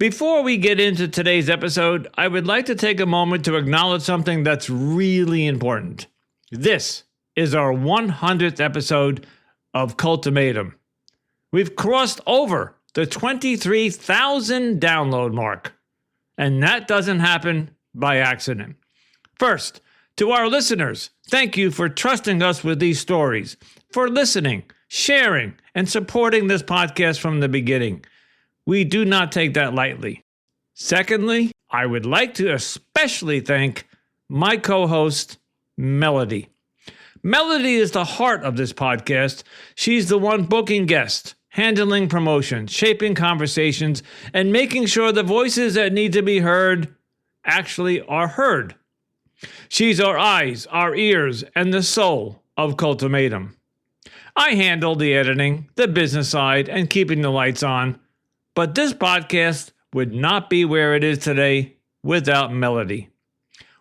Before we get into today's episode, I would like to take a moment to acknowledge something that's really important. This is our 100th episode of Cultimatum. We've crossed over the 23,000 download mark, and that doesn't happen by accident. First, to our listeners, thank you for trusting us with these stories, for listening, sharing, and supporting this podcast from the beginning. We do not take that lightly. Secondly, I would like to especially thank my co-host, Melody. Melody is the heart of this podcast. She's the one booking guests, handling promotion, shaping conversations, and making sure the voices that need to be heard actually are heard. She's our eyes, our ears, and the soul of Cultimatum. I handle the editing, the business side, and keeping the lights on. But this podcast would not be where it is today without Melody.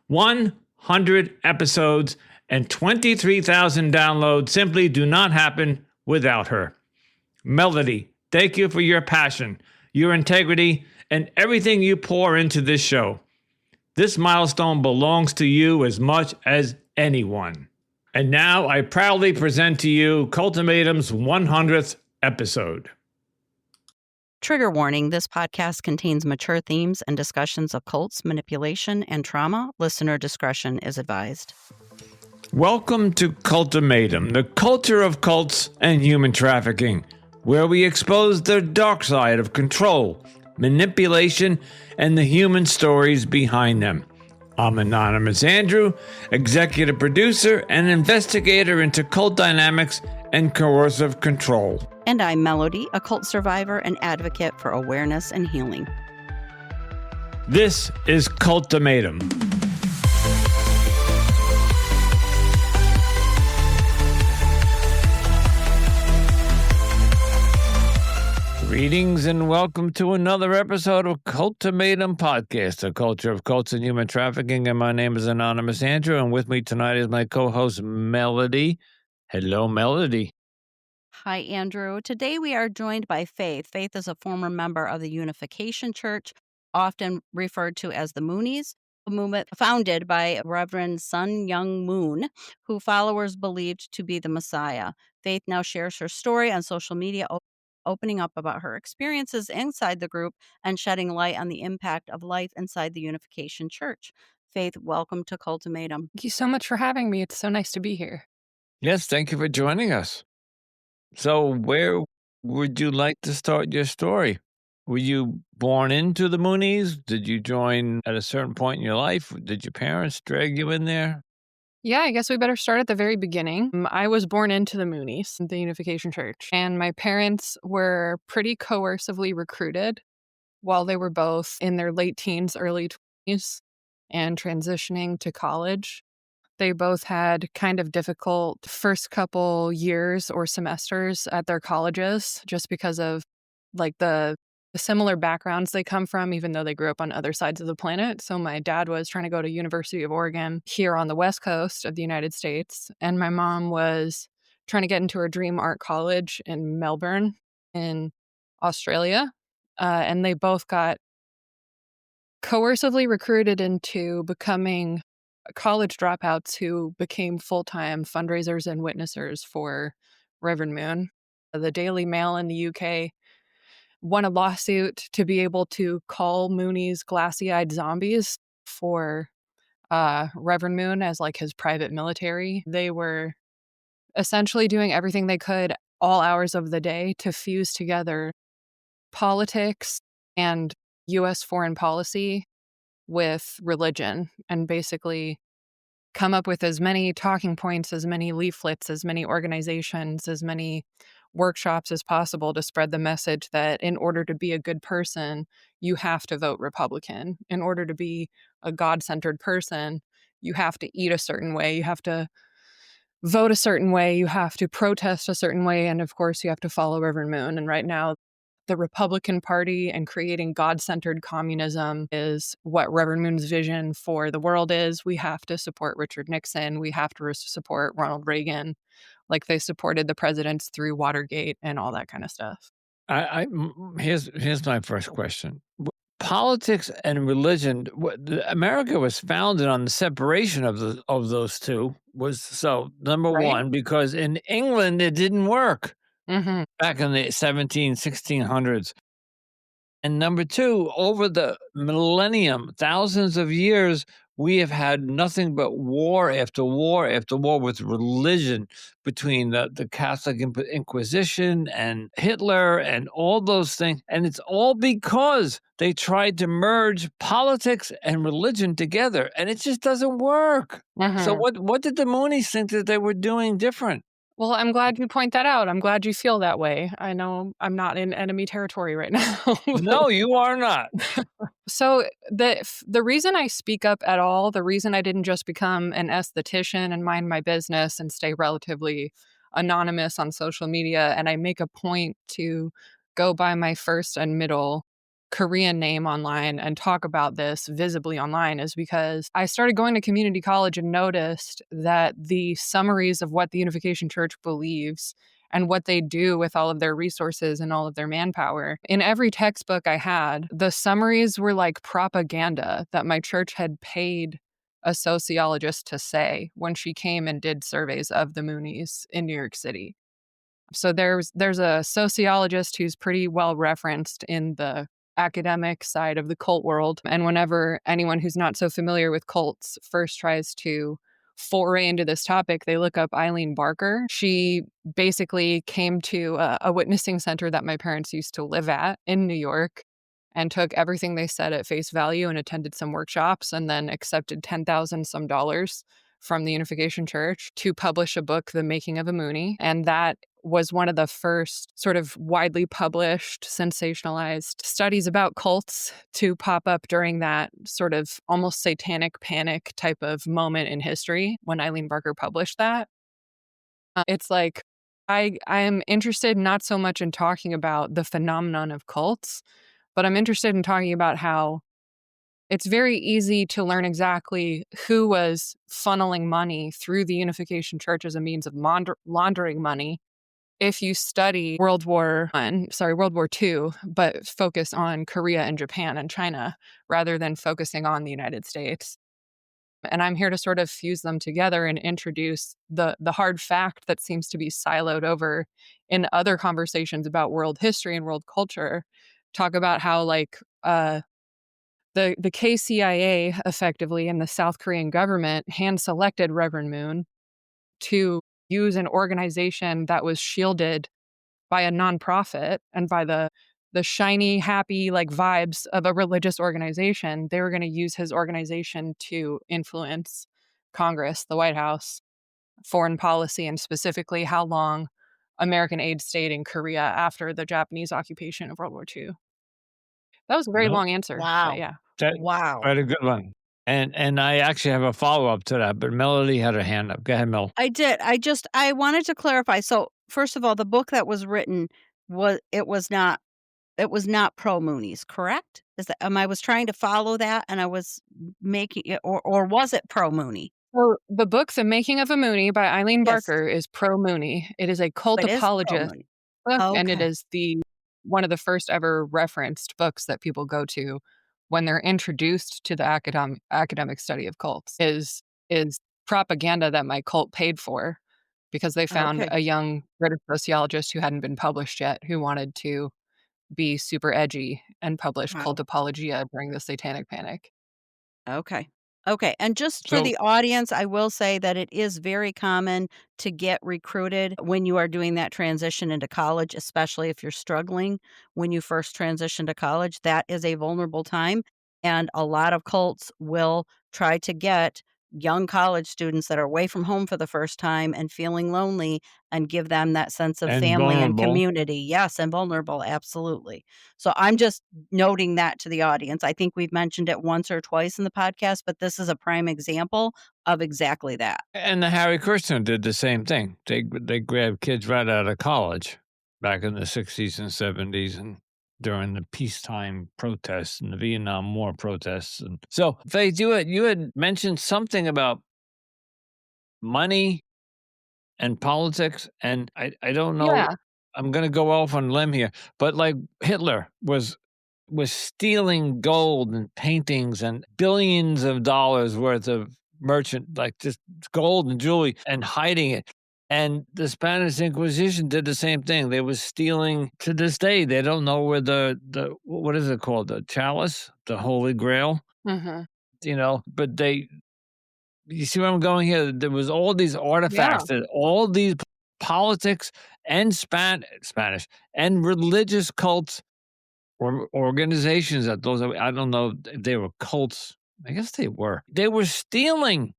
100 episodes and 23,000 downloads simply do not happen without her. Melody, thank you for your passion, your integrity, and everything you pour into this show. This milestone belongs to you as much as anyone. And now I proudly present to you Cultimatum's 100th episode. Trigger warning, this podcast contains mature themes and discussions of cults, manipulation, and trauma. Listener discretion is advised. Welcome to Cultimatum, the culture of cults and human trafficking, where we expose the dark side of control, manipulation, and the human stories behind them. I'm Anonymous Andrew, executive producer and investigator into cult dynamics and coercive control. And I'm Melody, a cult survivor and advocate for awareness and healing. This is Cultimatum. Greetings and welcome to another episode of Cultimatum Podcast, a culture of cults and human trafficking. And my name is Anonymous Andrew, and with me tonight is my co-host Melody. Hello, Melody. Hi, Andrew. Today we are joined by Faith. Faith is a former member of the Unification Church, often referred to as the Moonies, a movement founded by Reverend Sun Myung Moon, who followers believed to be the Messiah. Faith now shares her story on social media, opening up about her experiences inside the group and shedding light on the impact of life inside the Unification Church. Faith, welcome to Cultimatum. Thank you so much for having me. It's so nice to be here. Yes, thank you for joining us. So where would you like to start your story? Were you born into the Moonies? Did you join at a certain point in your life? Did your parents drag you in there? Yeah, I guess we better start at the very beginning. I was born into the Moonies, the Unification Church, and my parents were pretty coercively recruited while they were both in their late teens, early 20s, and transitioning to college. They both had kind of difficult first couple years or semesters at their colleges just because of like the similar backgrounds they come from, even though they grew up on other sides of the planet. So my dad was trying to go to University of Oregon here on the West Coast of the United States, and my mom was trying to get into her dream art college in Melbourne in Australia. And they both got coercively recruited into becoming college dropouts who became full-time fundraisers and witnessers for Reverend Moon. The Daily Mail in the UK won a lawsuit to be able to call Moonies glassy-eyed zombies for Reverend Moon as like his private military. They were essentially doing everything they could all hours of the day to fuse together politics and U.S. foreign policy with religion and basically come up with as many talking points, as many leaflets, as many organizations, as many workshops as possible to spread the message that in order to be a good person, you have to vote Republican. In order to be a God-centered person, you have to eat a certain way, you have to vote a certain way, you have to protest a certain way, and of course you have to follow Reverend Moon. And right now, the Republican Party and creating God-centered communism is what Reverend Moon's vision for the world is. We have to support Richard Nixon. We have to support Ronald Reagan, like they supported the presidents through Watergate and all that kind of stuff. Here's my first question. politics and religion, America was founded on the separation of those two. Number Right? one, because in England it didn't work Mhm. back in the 1600s. And number two, over the millennium, thousands of years, we have had nothing but war after war after war with religion between the Catholic Inquisition and Hitler and all those things. And it's all because they tried to merge politics and religion together. And it just doesn't work. So Mhm. what did the Moonies think that they were doing different? Well, I'm glad you point that out. I'm glad you feel that way. I know I'm not in enemy territory right now. No, you are not. So the reason I speak up at all, the reason I didn't just become an esthetician and mind my business and stay relatively anonymous on social media, and I make a point to go by my first and middle Korean name online and talk about this visibly online, is because I started going to community college and noticed that the summaries of what the Unification Church believes and what they do with all of their resources and all of their manpower. In every textbook I had, the summaries were like propaganda that my church had paid a sociologist to say when she came and did surveys of the Moonies in New York City. So there's a sociologist who's pretty well referenced in the academic side of the cult world. And whenever anyone who's not so familiar with cults first tries to foray into this topic, they look up Eileen Barker. She basically came to a witnessing center that my parents used to live at in New York and took everything they said at face value and attended some workshops and then accepted 10,000 some dollars from the Unification Church to publish a book, The Making of a Moonie. And that was one of the first sort of widely published, sensationalized studies about cults to pop up during that sort of almost satanic panic type of moment in history when Eileen Barker published that. It's like I am interested not so much in talking about the phenomenon of cults, but I'm interested in talking about how it's very easy to learn exactly who was funneling money through the Unification Church as a means of laundering money if you study World War II, but focus on Korea and Japan and China rather than focusing on the United States. And I'm here to sort of fuse them together and introduce the hard fact that seems to be siloed over in other conversations about world history and world culture. Talk about how the KCIA effectively and the South Korean government hand selected Reverend Moon to use an organization that was shielded by a nonprofit and by the shiny, happy like vibes of a religious organization. They were going to use his organization to influence Congress, the White House, foreign policy, and specifically how long American aid stayed in Korea after the Japanese occupation of World War II. That was a very No, long answer, but Wow. yeah. that Wow. quite a good one. And I actually have a follow-up to that, but Melody had her hand up. Go ahead, Mel. I did. I wanted to clarify. So, first of all, the book that was written was not pro Moonies, correct? Is that I was trying to follow that and I was making it, or was it pro Mooney? So the book, The Making of a Moonie by Eileen Yes, Barker, is pro Moonie. It is a cult it is pro apologist Mooney. book, and it Okay. is the one of the first ever referenced books that people go to when they're introduced to the academic study of cults is propaganda that my cult paid for because they found Okay. a young British sociologist who hadn't been published yet who wanted to be super edgy and publish Wow. cult apologia during the Satanic Panic. Okay. Okay. And just for So the audience, I will say that it is very common to get recruited when you are doing that transition into college, especially if you're struggling when you first transition to college. That is a vulnerable time. And a lot of cults will try to get young college students that are away from home for the first time and feeling lonely and give them that sense of and family and vulnerable. community. Yes, and vulnerable. Absolutely. So I'm just noting that to the audience. I think we've mentioned it once or twice in the podcast, but this is a prime example of exactly that. And the Harry Krishna did the same thing. They grabbed kids right out of college back in the 60s and 70s and during the peacetime protests and the Vietnam War protests. And so, Faith, you had mentioned something about money and politics, and I don't know. Yeah. I'm going to go off on a limb here, but like Hitler was stealing gold and paintings and billions of dollars worth of merchant, like just gold and jewelry, and hiding it. And the Spanish Inquisition did the same thing. They were stealing. To this day, they don't know where the what is it called? The chalice, the Holy Grail, Mm-hmm. but you see where I'm going here? There was all these Yeah. artifacts that all these politics and Spanish and religious cults or organizations that I don't know if they were cults. I guess they were. They were stealing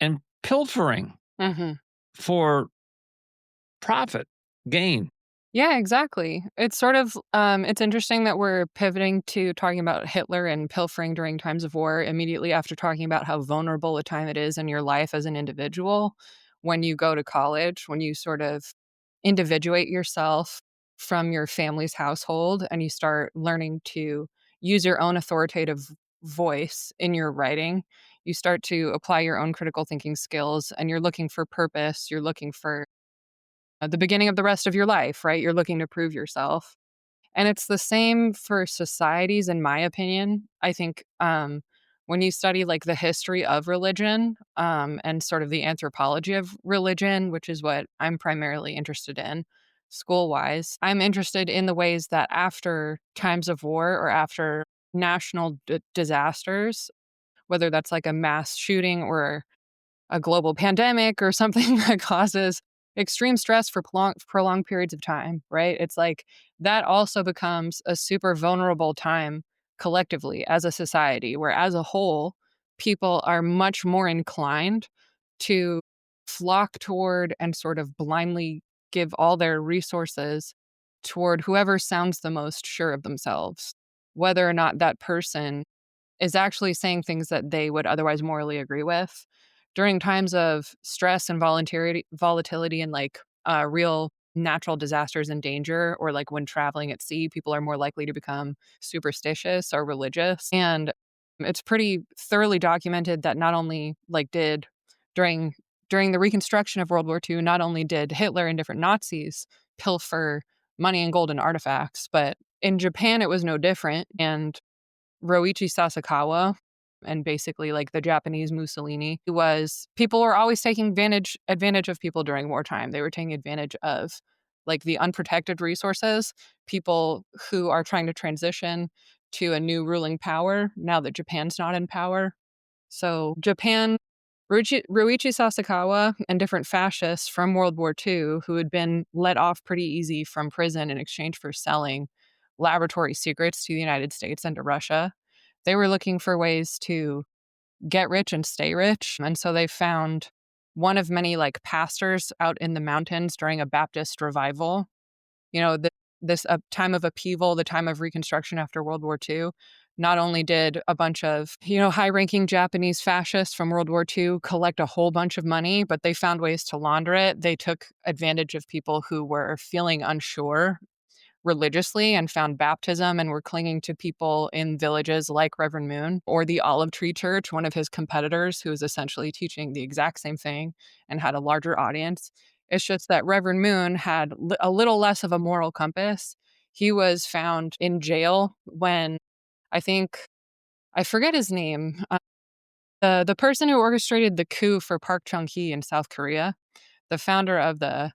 and pilfering Mm-hmm. for profit gain. Yeah, exactly. It's sort of it's interesting that we're pivoting to talking about Hitler and pilfering during times of war immediately after talking about how vulnerable a time it is in your life as an individual when you go to college, when you sort of individuate yourself from your family's household and you start learning to use your own authoritative voice in your writing. You start to apply your own critical thinking skills and you're looking for purpose, you're looking for the beginning of the rest of your life, right? You're looking to prove yourself. And it's the same for societies, in my opinion. I think when you study like the history of religion and sort of the anthropology of religion, which is what I'm primarily interested in school wise, I'm interested in the ways that after times of war or after national disasters, whether that's like a mass shooting or a global pandemic or something that causes extreme stress for prolonged periods of time, right? It's like that also becomes a super vulnerable time collectively as a society, where as a whole, people are much more inclined to flock toward and sort of blindly give all their resources toward whoever sounds the most sure of themselves, whether or not that person is actually saying things that they would otherwise morally agree with. During times of stress and volatility and like real natural disasters and danger, or like when traveling at sea, people are more likely to become superstitious or religious. And it's pretty thoroughly documented that not only like did during during the reconstruction of World War II, not only did Hitler and different Nazis pilfer money and gold and artifacts, but in Japan it was no different. And Roichi Sasakawa and basically like the Japanese Mussolini was people were always taking advantage of people during wartime. They were taking advantage of like the unprotected resources, people who are trying to transition to a new ruling power now that Japan's not in power. So Japan, Ruichi Sasakawa and different fascists from World War II who had been let off pretty easy from prison in exchange for selling laboratory secrets to the United States and to Russia. They were looking for ways to get rich and stay rich. And so they found one of many like pastors out in the mountains during a Baptist revival. You know, this time of upheaval, the time of Reconstruction after World War II. Not only did a bunch of, high-ranking Japanese fascists from World War II collect a whole bunch of money, but they found ways to launder it. They took advantage of people who were feeling unsure religiously and found baptism and were clinging to people in villages like Reverend Moon or the Olive Tree Church, one of his competitors who was essentially teaching the exact same thing and had a larger audience. It's just that Reverend Moon had a little less of a moral compass. He was found in jail when I forget his name. The person who orchestrated the coup for Park Chung-hee in South Korea, the founder of the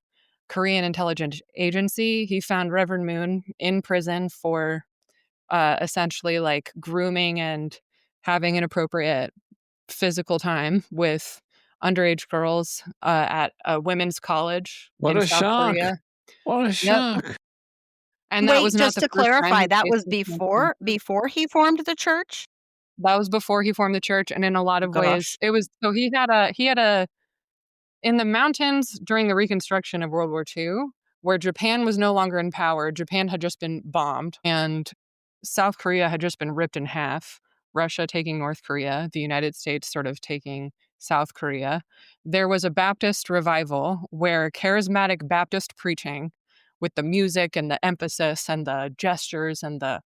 Korean Intelligence Agency, he found Reverend Moon in prison for essentially like grooming and having inappropriate physical time with underage girls at a women's college What in a South shock. Korea. What a Yep. shock. And that Wait, was not just the to first time clarify, he that faced was this kind of thing. before he formed the church? That was before he formed the church, and in a lot of ways, Gosh. it was so he had a in the mountains during the reconstruction of World War II, where Japan was no longer in power. Japan had just been bombed, and South Korea had just been ripped in half. Russia taking North Korea, the United States sort of taking South Korea. There was a Baptist revival where charismatic Baptist preaching with the music and the emphasis and the gestures and the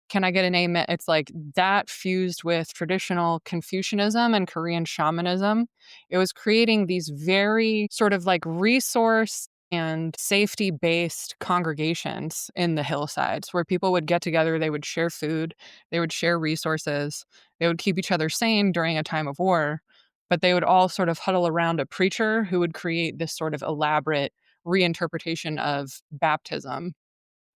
can I get an amen? It's like that fused with traditional Confucianism and Korean shamanism. It was creating these very sort of like resource and safety-based congregations in the hillsides where people would get together, they would share food, they would share resources, they would keep each other sane during a time of war, but they would all sort of huddle around a preacher who would create this sort of elaborate reinterpretation of baptism,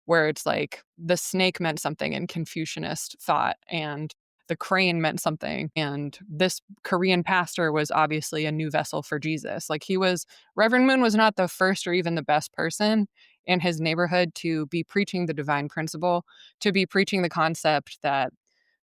where it's like the snake meant something in Confucianist thought and the crane meant something. And this Korean pastor was obviously a new vessel for Jesus. Reverend Moon was not the first or even the best person in his neighborhood to be preaching the divine principle, to be preaching the concept that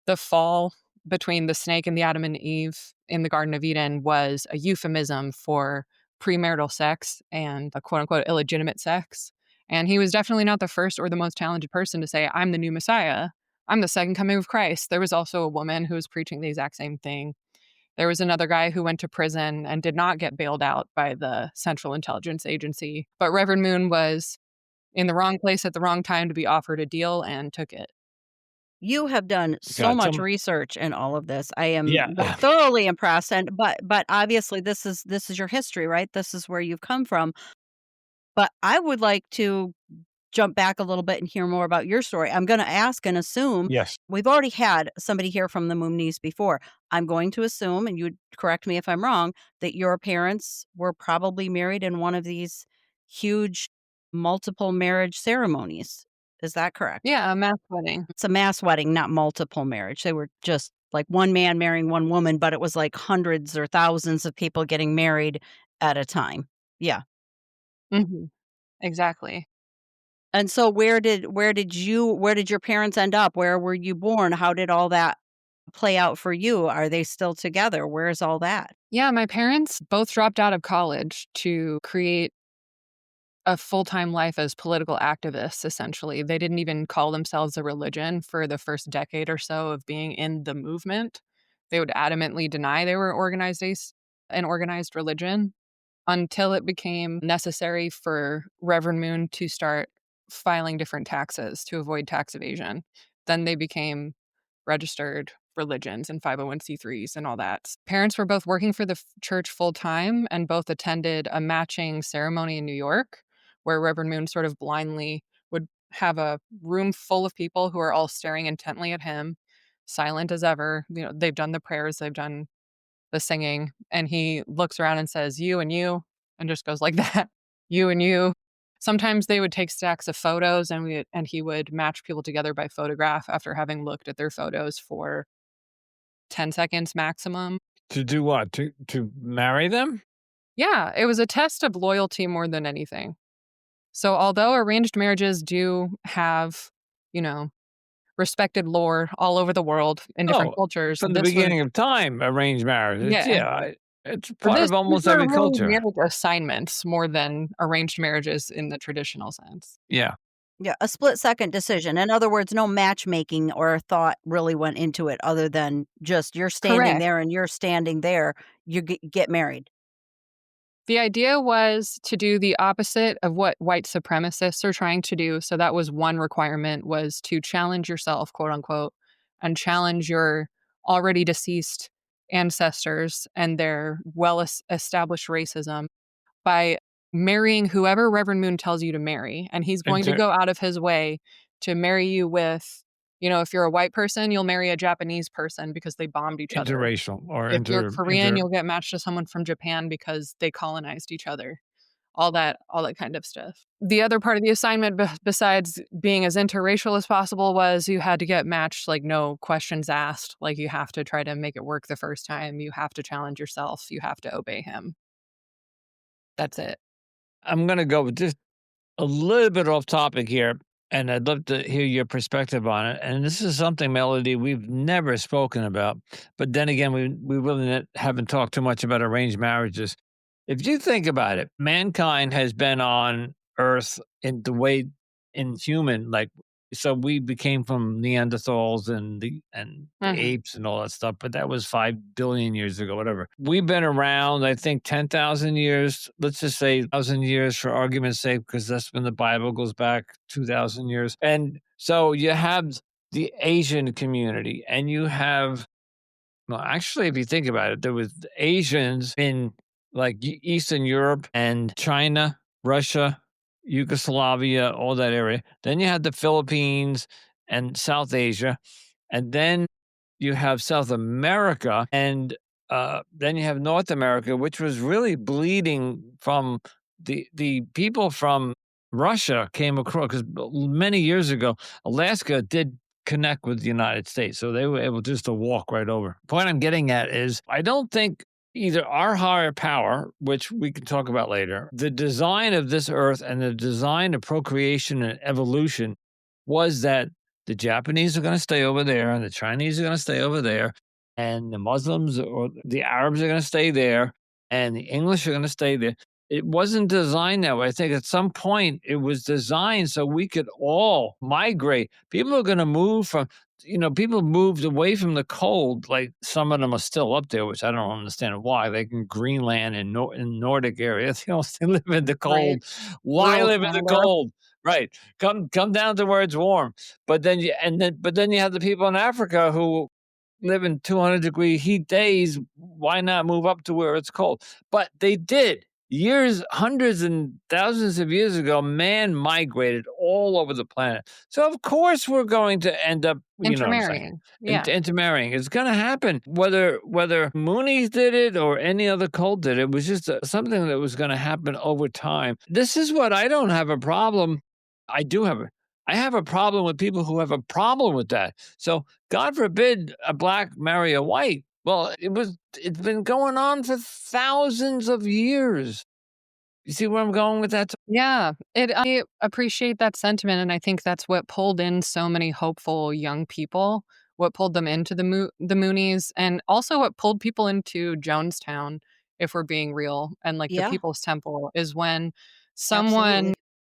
the fall between the snake and the Adam and Eve in the Garden of Eden was a euphemism for premarital sex and a quote unquote illegitimate sex. And he was definitely not the first or the most talented person to say, I'm the new Messiah. I'm the second coming of Christ. There was also a woman who was preaching the exact same thing. There was another guy who went to prison and did not get bailed out by the Central Intelligence Agency. But Reverend Moon was in the wrong place at the wrong time to be offered a deal and took it. You have done so Got much some. research in all of this. I am Yeah. thoroughly impressed, and but obviously this is your history, right? This is where you've come from. But I would like to jump back a little bit and hear more about your story. I'm gonna ask and assume Yes. we've already had somebody here from the Moonies before. I'm going to assume, and you correct me if I'm wrong, that your parents were probably married in one of these huge multiple marriage ceremonies. Is that correct? Yeah, a mass wedding. It's a mass wedding, not multiple marriage. They were just like one man marrying one woman, but it was like hundreds or thousands of people getting married at a time. Yeah. Hmm. Exactly. And so where did your parents end up? Where were you born? How did all that play out for you? Are they still together? Where's all that? Yeah, my parents both dropped out of college to create a full-time life as political activists, essentially. They didn't even call themselves a religion for the first decade or so of being in the movement. They would adamantly deny they were an organized religion until it became necessary for Reverend Moon to start filing different taxes to avoid tax evasion. Then they became registered religions and 501c3s and all that. Parents were both working for the church full time and both attended a matching ceremony in New York where Reverend Moon sort of blindly would have a room full of people who are all staring intently at him, silent as ever. You know, they've done the prayers, they've done the singing, and he looks around and says, you, and just goes like that, you and you. Sometimes they would take stacks of photos and he would match people together by photograph after having looked at their photos for 10 seconds maximum. To do what? To marry them? Yeah, it was a test of loyalty more than anything. So although arranged marriages do have, you know, respected lore all over the world in different Oh, cultures, from the this was beginning of time, arranged marriage. yeah. It's For part this, of these almost were every really culture. marriage assignments more than arranged marriages in the traditional sense. Yeah. Yeah, a split-second decision. In other words, no matchmaking or thought really went into it other than just you're standing Correct. there and you're standing there, you get married. The idea was to do the opposite of what white supremacists are trying to do. So that was one requirement, was to challenge yourself, quote unquote, and challenge your already deceased ancestors and their established racism by marrying whoever Reverend Moon tells you to marry. And he's going to Inter go out of his way to marry you with, if you're a white person, you'll marry a Japanese person because they bombed each other. Interracial or If you're inter Korean, inter you'll get matched to someone from Japan because they colonized each other. All that kind of stuff. The other part of the assignment, besides being as interracial as possible, was you had to get matched, like no questions asked. Like you have to try to make it work the first time. You have to challenge yourself. You have to obey him. That's it. I'm gonna go with just a little bit off topic here, and I'd love to hear your perspective on it. And this is something, Melody, we've never spoken about. But then again, we really haven't talked too much about arranged marriages. If you think about it, mankind has been on Earth in the way in human, like so we became from Neanderthals and the Mhm. apes and all that stuff, but that was 5 billion years ago, whatever. We've been around, I think, 10,000 years. Let's just say 1,000 years for argument's sake, because that's when the Bible goes back 2,000 years. And so you have the Asian community, and you have well, actually, if you think about it, there was Asians in like Eastern Europe and China, Russia, Yugoslavia, all that area. Then you had the Philippines and South Asia. And then you have South America, and then you have North America, which was really bleeding from the people from Russia came across because many years ago, Alaska did connect with the United States, so they were able just to walk right over. Point I'm getting at is I don't think either our higher power, which we can talk about later, the design of this earth and the design of procreation and evolution was that the Japanese are going to stay over there, and the Chinese are going to stay over there, and the Muslims or the Arabs are going to stay there, and the English are going to stay there. It wasn't designed that way. I think at some point it was designed so we could all migrate. People are going to move from, people moved away from the cold. Like some of them are still up there, which I don't understand why. Like in Greenland and in Nordic areas, they live in the Right. cold. Why Rural live in the Canada. cold? Right. Come down to where it's warm. But then you have the people in Africa who live in 200-degree heat days. Why not move up to where it's cold? But they did. Years, hundreds and thousands of years ago, man migrated all over the planet. So of course we're going to end up, you know what I'm saying, Intermarrying. Yeah. intermarrying. It's going to happen. Whether Moonies did it or any other cult did it, was just something that was going to happen over time. This is what I don't have a problem. I have a problem with people who have a problem with that. So God forbid a black marry a white. Well, it's been going on for thousands of years. You see where I'm going with that? Yeah, I appreciate that sentiment, and I think that's what pulled in so many hopeful young people, what pulled them into the Moonies, and also what pulled people into Jonestown, if we're being real, and, like, the Yeah, People's Temple is when absolutely. someone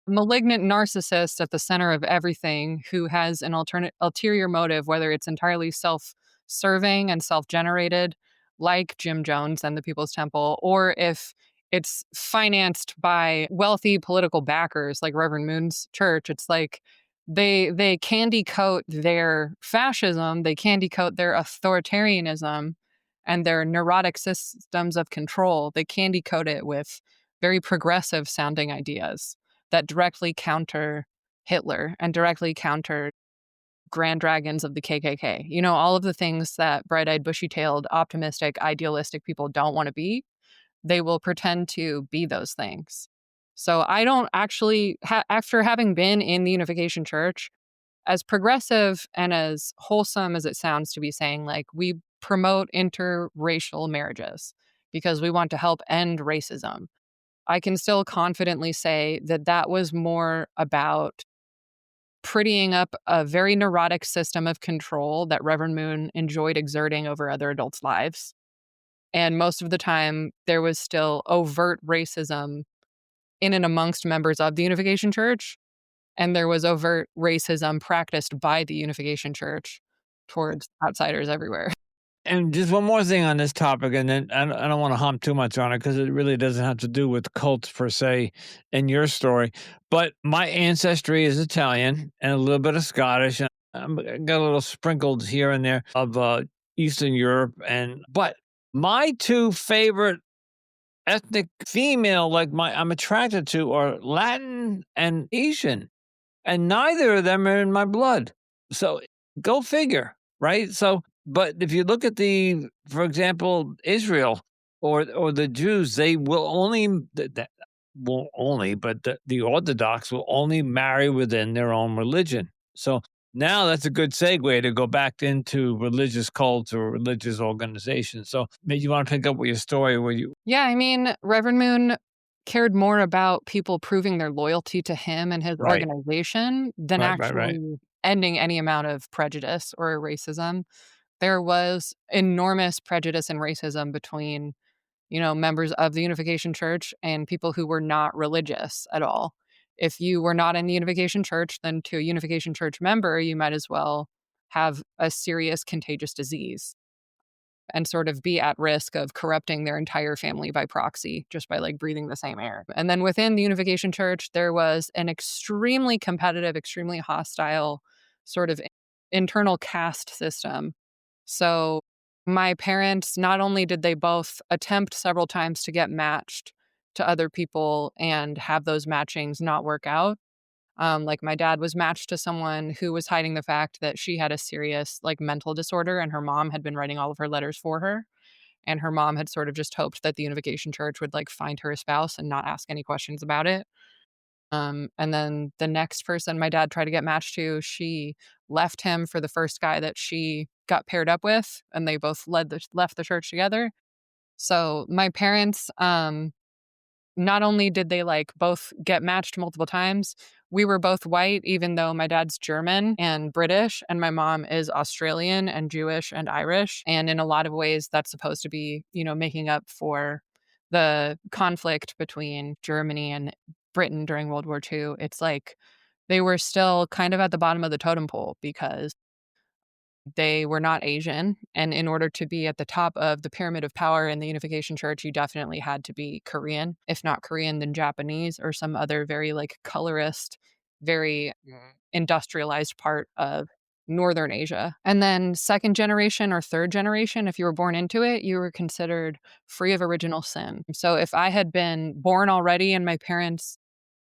malignant narcissist at the center of everything who has an ulterior motive, whether it's entirely self-serving and self-generated, like Jim Jones and the People's Temple, or if it's financed by wealthy political backers like Reverend Moon's church. It's like they candy coat their fascism, they candy coat their authoritarianism and their neurotic systems of control. They candy coat it with very progressive sounding ideas that directly counter Hitler and directly counter grand dragons of the KKK. You know, all of the things that bright-eyed, bushy-tailed, optimistic, idealistic people don't want to be, they will pretend to be those things. So I don't actually, after having been in the Unification Church, as progressive and as wholesome as it sounds to be saying, like, we promote interracial marriages because we want to help end racism, I can still confidently say that that was more about prettying up a very neurotic system of control that Reverend Moon enjoyed exerting over other adults' lives. And most of the time, there was still overt racism in and amongst members of the Unification Church, and there was overt racism practiced by the Unification Church towards outsiders everywhere. And just one more thing on this topic, and then I don't want to hump too much on it because it really doesn't have to do with cults per se in your story. But my ancestry is Italian and a little bit of Scottish. And I got a little sprinkled here and there of Eastern Europe, but my two favorite ethnic female, I'm attracted to, are Latin and Asian, and neither of them are in my blood. So go figure, right? So, but if you look at for example, Israel or the Jews, they will only won't only, but the Orthodox will only marry within their own religion. So now that's a good segue to go back into religious cults or religious organizations. So maybe you want to pick up with your story where you Yeah, I mean, Reverend Moon cared more about people proving their loyalty to him and his right, organization than right. actually ending any amount of prejudice or racism. There was enormous prejudice and racism between, members of the Unification Church and people who were not religious at all. If you were not in the Unification Church, then to a Unification Church member, you might as well have a serious contagious disease and sort of be at risk of corrupting their entire family by proxy just by like breathing the same air. And then within the Unification Church, there was an extremely competitive, extremely hostile sort of internal caste system. So my parents, not only did they both attempt several times to get matched to other people and have those matchings not work out. Like my dad was matched to someone who was hiding the fact that she had a serious like mental disorder, and her mom had been writing all of her letters for her. And her mom had sort of just hoped that the Unification Church would like find her a spouse and not ask any questions about it. And then the next person my dad tried to get matched to, she left him for the first guy that she got paired up with, and they both left the church together. So my parents, not only did they like both get matched multiple times, we were both white, even though my dad's German and British, and my mom is Australian and Jewish and Irish. And in a lot of ways, that's supposed to be, making up for the conflict between Germany and Britain during World War II. It's like they were still kind of at the bottom of the totem pole because they were not Asian. And in order to be at the top of the pyramid of power in the Unification Church, you definitely had to be Korean. If not Korean, then Japanese or some other very like colorist, very industrialized part of Northern Asia. And then second generation or third generation, if you were born into it, you were considered free of original sin. So if I had been born already and my parents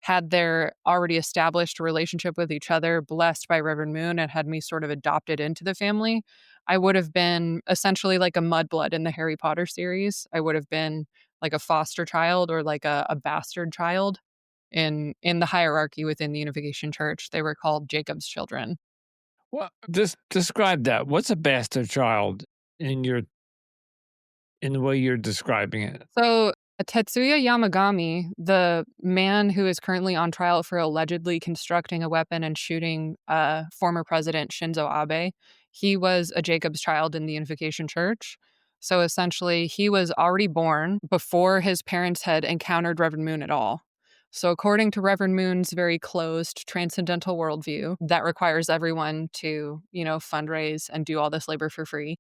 had their already established relationship with each other, blessed by Reverend Moon, and had me sort of adopted into the family, I would have been essentially like a mudblood in the Harry Potter series. I would have been like a foster child or like a bastard child in the hierarchy within the Unification Church. They were called Jacob's children. Well, just describe that. What's a bastard child in the way you're describing it? So Tetsuya Yamagami, the man who is currently on trial for allegedly constructing a weapon and shooting former President Shinzo Abe, he was a Jacob's child in the Unification Church. So essentially, he was already born before his parents had encountered Reverend Moon at all. So according to Reverend Moon's very closed transcendental worldview, that requires everyone to, fundraise and do all this labor for free.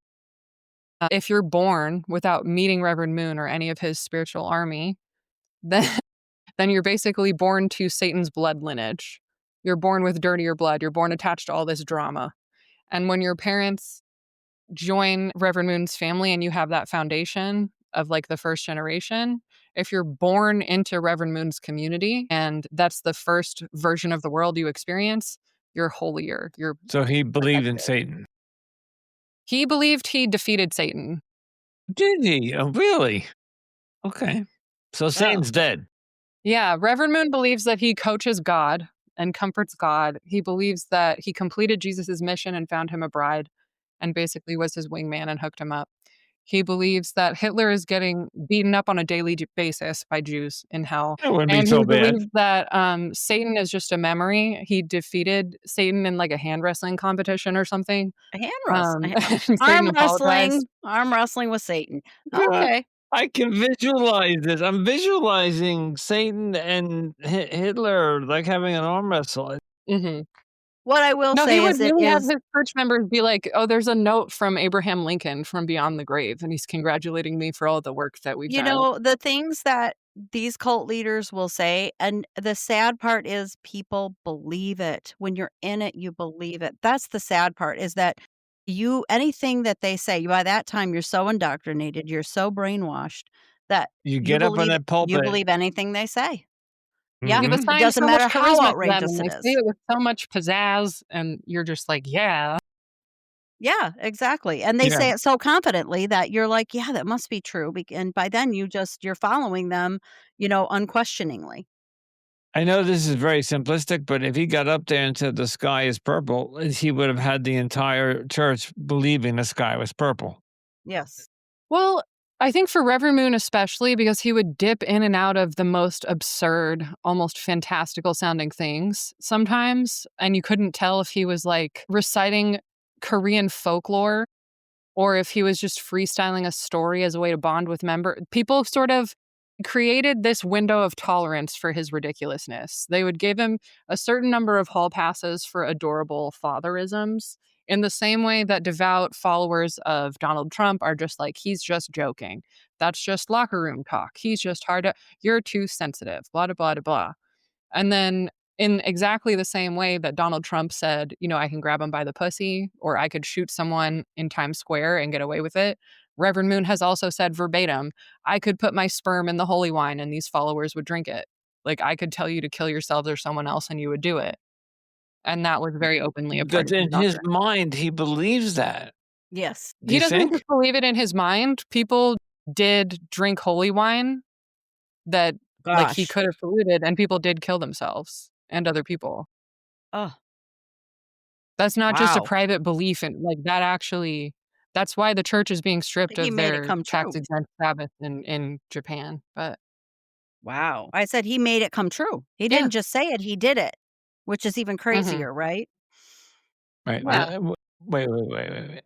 If you're born without meeting Reverend Moon or any of his spiritual army, then then you're basically born to Satan's blood lineage. You're born with dirtier blood. You're born attached to all this drama. And when your parents join Reverend Moon's family and you have that foundation of like the first generation, if you're born into Reverend Moon's community and that's the first version of the world you experience, you're holier. You're So he believed in protected. Satan. He believed he defeated Satan. Did he? Oh, really? Okay. So Satan's dead. Yeah, Reverend Moon believes that he coaches God and comforts God. He believes that he completed Jesus' mission and found him a bride and basically was his wingman and hooked him up. He believes that Hitler is getting beaten up on a daily basis by Jews in hell. That wouldn't be And he so bad. believes that Satan is just a memory. He defeated Satan in like a hand wrestling competition or something. Hand wrestling. And Satan apologized. Arm wrestling with Satan. Yeah. Okay. I can visualize this. I'm visualizing Satan and Hitler like having an arm wrestle. Mm-hmm. What I will No, say he would is it really have is his church members be like, "Oh, there's a note from Abraham Lincoln from beyond the grave, and he's congratulating me for all the work that we've done." the things that these cult leaders will say, and the sad part is people believe it. When you're in it, you believe it. That's the sad part is that anything that they say, by that time you're so indoctrinated, you're so brainwashed that You get up on that you pulpit. believe anything they say. Yeah, You've Mhm. it assigned doesn't so much matter how charisma to them, outrageous and it they say is. it with so much pizzazz, and you're just like, "Yeah." Yeah, exactly, and they say Yeah. it so confidently that you're like, "Yeah, that must be true," and by then you're following them, unquestioningly. I know this is very simplistic, but if he got up there and said the sky is purple, he would have had the entire church believing the sky was purple. Yes. Well, I think for Reverend Moon especially, because he would dip in and out of the most absurd, almost fantastical sounding things sometimes, and you couldn't tell if he was like reciting Korean folklore or if he was just freestyling a story as a way to bond with people sort of created this window of tolerance for his ridiculousness. They would give him a certain number of hall passes for adorable fatherisms in the same way that devout followers of Donald Trump are just like, he's just joking. That's just locker room talk. He's just you're too sensitive, blah, blah, blah, blah. And then in exactly the same way that Donald Trump said, I can grab him by the pussy or I could shoot someone in Times Square and get away with it, Reverend Moon has also said verbatim, I could put my sperm in the holy wine and these followers would drink it. Like, I could tell you to kill yourselves or someone else and you would do it. And that was very openly a part But of his in his doctrine. mind, he believes that. Yes. Do He you doesn't think? just believe it in his mind. People did drink holy wine that, like, he Gosh. could have polluted, and people did kill themselves and other people. Oh, That's not just a wow. private belief, and, like, that's why the church is being stripped He of made it their come true. tax-exempt Sabbath in Japan, but Wow. I said he made it come true. He yeah. didn't just say it, he did it, which is even Mhm. crazier, right? Right. Yeah. Wait.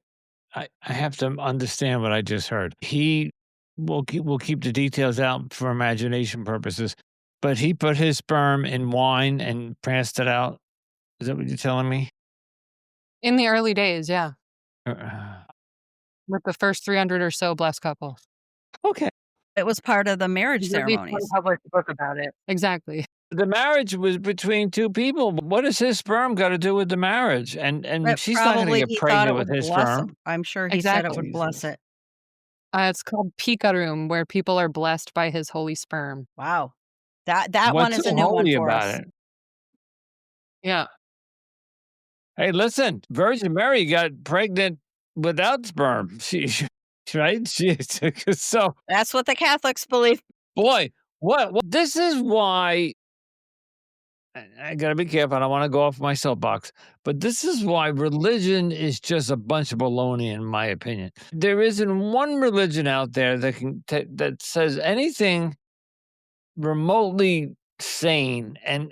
I have to understand what I just heard. He we'll keep the details out for imagination purposes, but he put his sperm in wine and passed it out. Is that what you're telling me? In the early days, yeah, Uh, with the first 300 or so blessed couples. okay. It was part of the marriage There's at least one ceremonies. published book about it. Exactly. The marriage was between two people. But what does his sperm got to do with the marriage? And But she's not going to probably get he thought it pregnant with would his bless sperm. him. I'm sure he said it Exactly. would bless Jesus. it. It's called Pikarum, where people are blessed by his holy sperm. Wow. That one What's is a so new one holy for about us. it? Yeah. Hey, listen, Virgin Mary got pregnant without sperm. She right? She so That's what the Catholics believe. boy, what this is why I gotta be careful. I don't want to go off my soapbox, but this is why religion is just a bunch of baloney, in my opinion. There isn't one religion out there that that says anything remotely sane, and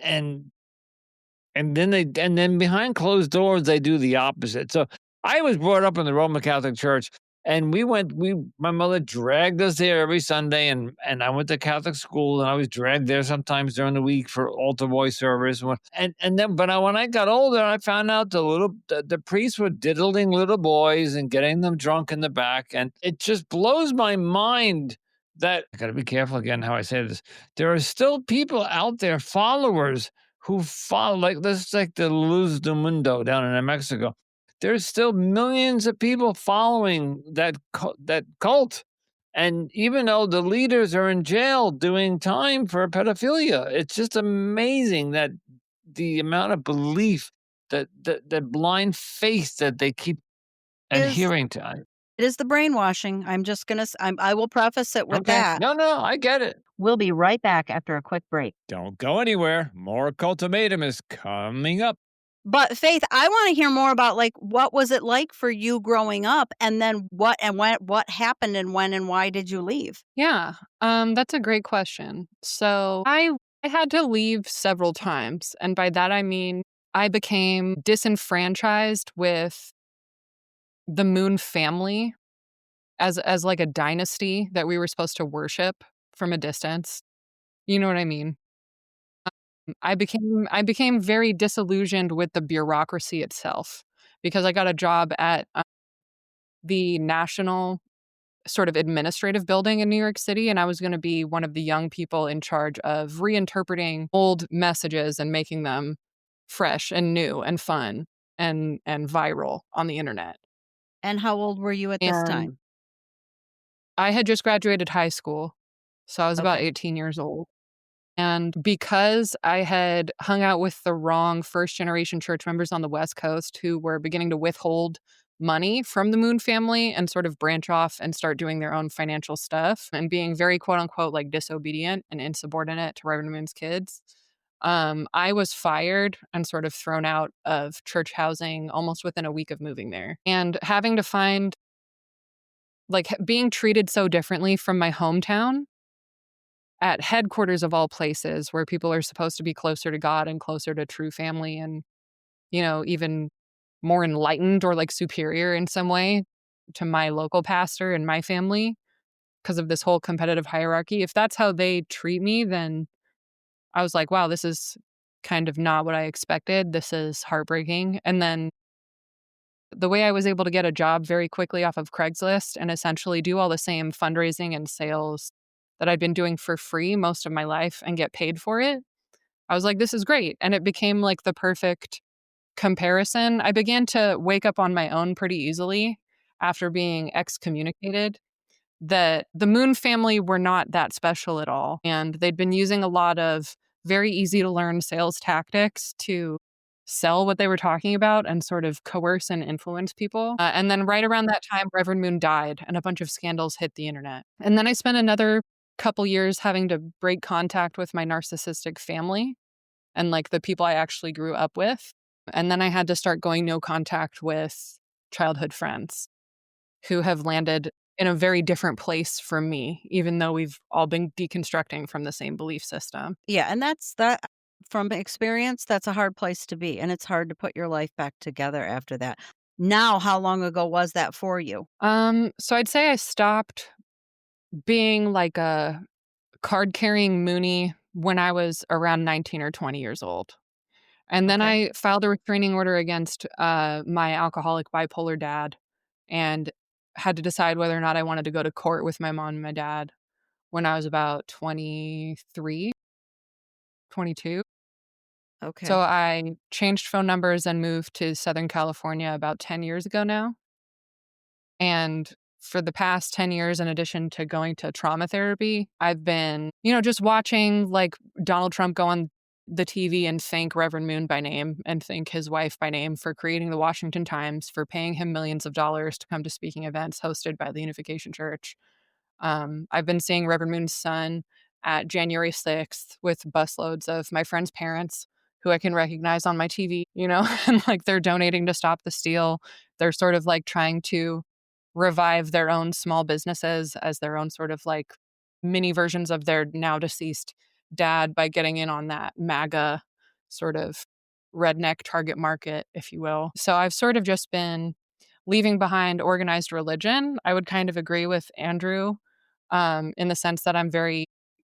then behind closed doors, they do the opposite. So I was brought up in the Roman Catholic Church, and my mother dragged us there every Sunday, and I went to Catholic school, and I was dragged there sometimes during the week for altar boy service. And then, when I got older, I found out the priests were diddling little boys and getting them drunk in the back, and it just blows my mind that I got to be careful again how I say this. There are still people out there, followers who follow like this is like the Luz del Mundo down in Mexico. There's still millions of people following that cult. And even though the leaders are in jail doing time for pedophilia, it's just amazing that the amount of belief that blind faith that they keep Is adhering to. It is the brainwashing. I will preface it with Okay. that. No, I get it. We'll be right back after a quick break. Don't go anywhere. More Cultimatum is coming up. But Faith, I want to hear more about like what was it like for you growing up, and then what happened and when and why did you leave? Yeah. That's a great question. So I had to leave several times, and by that I mean I became disenfranchised with the Moon family as like a dynasty that we were supposed to worship from a distance. You know what I mean? I became very disillusioned with the bureaucracy itself because I got a job at the national sort of administrative building in New York City, and I was going to be one of the young people in charge of reinterpreting old messages and making them fresh and new and fun and viral on the internet. And how old were you at this And time? I had just graduated high school, so I was about Okay. 18 years old. And because I had hung out with the wrong first generation church members on the West Coast who were beginning to withhold money from the Moon family and sort of branch off and start doing their own financial stuff and being very quote unquote like disobedient and insubordinate to Reverend Moon's kids, I was fired and sort of thrown out of church housing almost within a week of moving there. And having to find like being treated so differently from my hometown at headquarters of all places where people are supposed to be closer to God and closer to true family and, even more enlightened or like superior in some way to my local pastor and my family because of this whole competitive hierarchy. If that's how they treat me, then I was like, wow, this is kind of not what I expected. This is heartbreaking. And then the way I was able to get a job very quickly off of Craigslist and essentially do all the same fundraising and sales that I'd been doing for free most of my life and get paid for it, I was like, this is great. And it became like the perfect comparison. I began to wake up on my own pretty easily after being excommunicated that the Moon family were not that special at all. And they'd been using a lot of very easy to learn sales tactics to sell what they were talking about and sort of coerce and influence people. And then right around that time, Reverend Moon died and a bunch of scandals hit the internet. And then I spent another couple years having to break contact with my narcissistic family and like the people I actually grew up with. And then I had to start going no contact with childhood friends who have landed in a very different place from me, even though we've all been deconstructing from the same belief system. Yeah, and that from experience, that's a hard place to be, and it's hard to put your life back together after that. Now, how long ago was that for you? So I'd say I stopped being like a card carrying Moonie when I was around 19 or 20 years old. And then Okay. I filed a restraining order against my alcoholic bipolar dad and had to decide whether or not I wanted to go to court with my mom and my dad when I was about 23, 22. So Okay. I changed phone numbers and moved to Southern California about 10 years ago now. And for the past 10 years, in addition to going to trauma therapy, I've been, just watching like Donald Trump go on the TV and thank Reverend Moon by name and thank his wife by name for creating the Washington Times, for paying him millions of dollars to come to speaking events hosted by the Unification Church. I've been seeing Reverend Moon's son at January 6th with busloads of my friends' parents who I can recognize on my TV, and like they're donating to Stop the Steal. They're sort of like trying to revive their own small businesses as their own sort of like mini versions of their now deceased dad by getting in on that MAGA sort of redneck target market, if you will. So I've sort of just been leaving behind organized religion. I would kind of agree with Andrew in the sense that I'm very,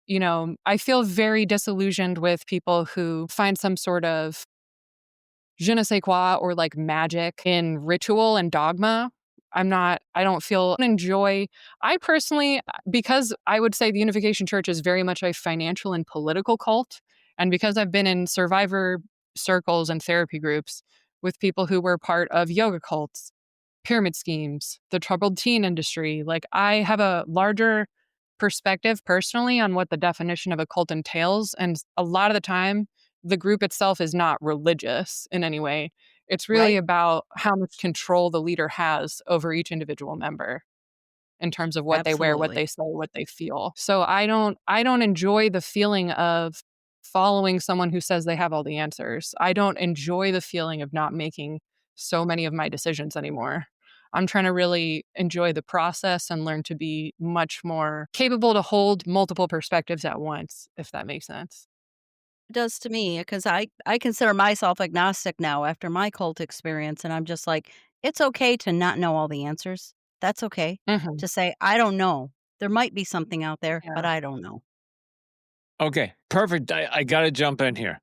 I feel very disillusioned with people who find some sort of je ne sais quoi or like magic in ritual and dogma. I don't feel enjoy. I personally, because I would say the Unification Church is very much a financial and political cult. And because I've been in survivor circles and therapy groups with people who were part of yoga cults, pyramid schemes, the troubled teen industry, like I have a larger perspective personally on what the definition of a cult entails. And a lot of the time, the group itself is not religious in any way. It's really Right? about how much control the leader has over each individual member in terms of what they wear, what Absolutely. they say, what they feel. So I don't enjoy the feeling of following someone who says they have all the answers. I don't enjoy the feeling of not making so many of my decisions anymore. I'm trying to really enjoy the process and learn to be much more capable to hold multiple perspectives at once, if that makes sense. It does to me because I consider myself agnostic now after my cult experience, and I'm just like, it's okay to not know all the answers. That's okay Mhm. to say, I don't know. There might be something out there, but Yeah. I don't know. Okay, perfect. I got to jump in here.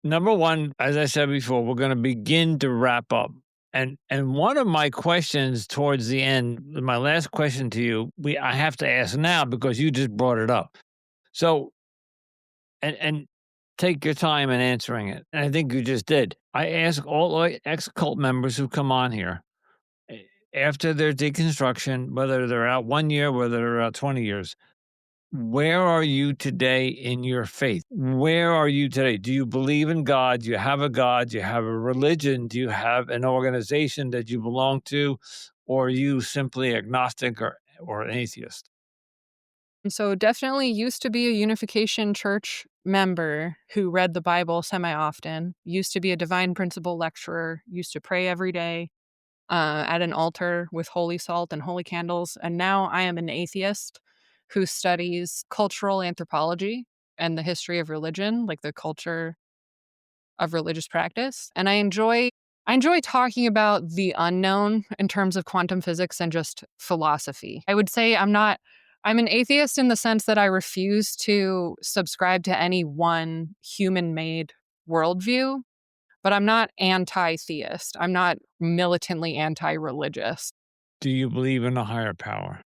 Number one, as I said before, we're going to begin to wrap up. And one of my questions towards the end, my last question to you, I have to ask now because you just brought it up. So, and take your time in answering it. And I think you just did. I ask all ex cult members who come on here eh, after their deconstruction, whether they're out 1 year, whether they're out 20 years, where are you today in your faith? Where are you today? Do you believe in God? Do you have a God? Do you have a religion? Do you have an organization that you belong to? Or are you simply agnostic or an atheist? And so definitely used to be a Unification Church member who read the Bible semi often, used to be a divine principle lecturer, used to pray every day at an altar with holy salt and holy candles. And now I am an atheist who studies cultural anthropology and the history of religion, like the culture of religious practice. And I enjoy talking about the unknown in terms of quantum physics and just philosophy. I would say I'm an atheist in the sense that I refuse to subscribe to any one human-made worldview, but I'm not anti-theist. I'm not militantly anti-religious. Do you believe in a higher power?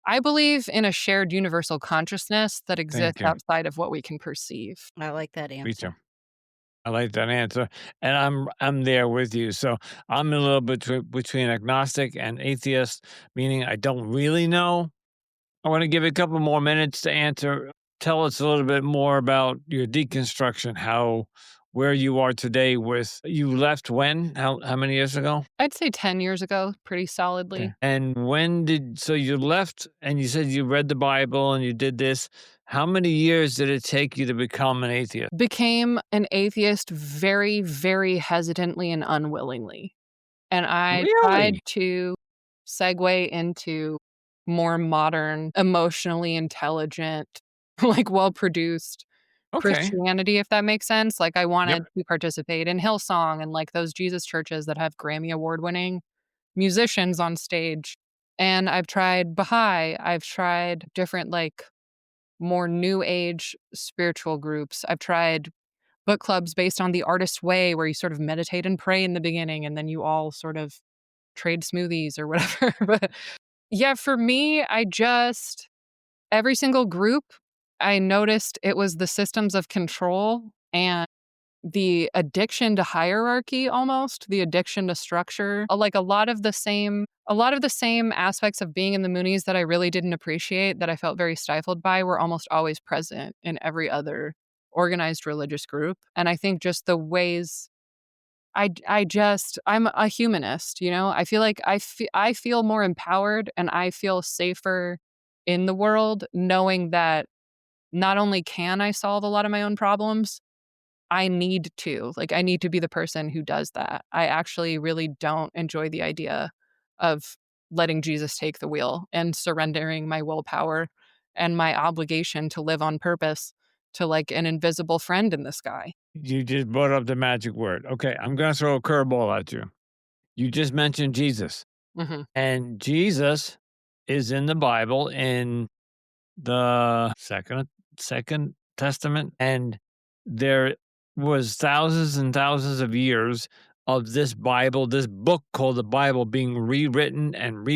I believe in a shared universal consciousness that Thank exists you. outside of what we can perceive. I like that Me too. answer. I like that answer, and I'm there with you. So I'm a little bit between agnostic and atheist, meaning I don't really know, I want to give you a couple more minutes to answer. Tell us a little bit more about your deconstruction, where you are today with, you left when? How many years ago? I'd say 10 years ago, pretty solidly. Okay. And so you left and you said you read the Bible and you did this. How many years did it take you to become an atheist? Became an atheist very, very hesitantly and unwillingly. And I tried Really? to segue into more modern, emotionally intelligent, like well-produced Okay. Christianity, if that makes sense. Like I Yep. wanted to participate in Hillsong and like those Jesus churches that have Grammy award-winning musicians on stage. And I've tried Baha'i, I've tried different like more new age spiritual groups. I've tried book clubs based on the artist's way where you sort of meditate and pray in the beginning and then you all sort of trade smoothies or whatever. But yeah, for me, every single group, I noticed it was the systems of control and the addiction to hierarchy almost, the addiction to structure, like a lot of the same aspects of being in the Moonies that I really didn't appreciate, that I felt very stifled by, were almost always present in every other organized religious group. And I think just the ways I'm a humanist, you know? I feel like I feel more empowered and I feel safer in the world knowing that not only can I solve a lot of my own problems, I need to. Like, I need to be the person who does that. I actually really don't enjoy the idea of letting Jesus take the wheel and surrendering my willpower and my obligation to live on purpose to like an invisible friend in the sky. You just brought up the magic word. Okay. I'm going to throw a curveball at you. You just mentioned Jesus, Hmm. and Jesus is in the Bible in the second testament, and there was thousands and thousands of years of this book called the Bible, being rewritten and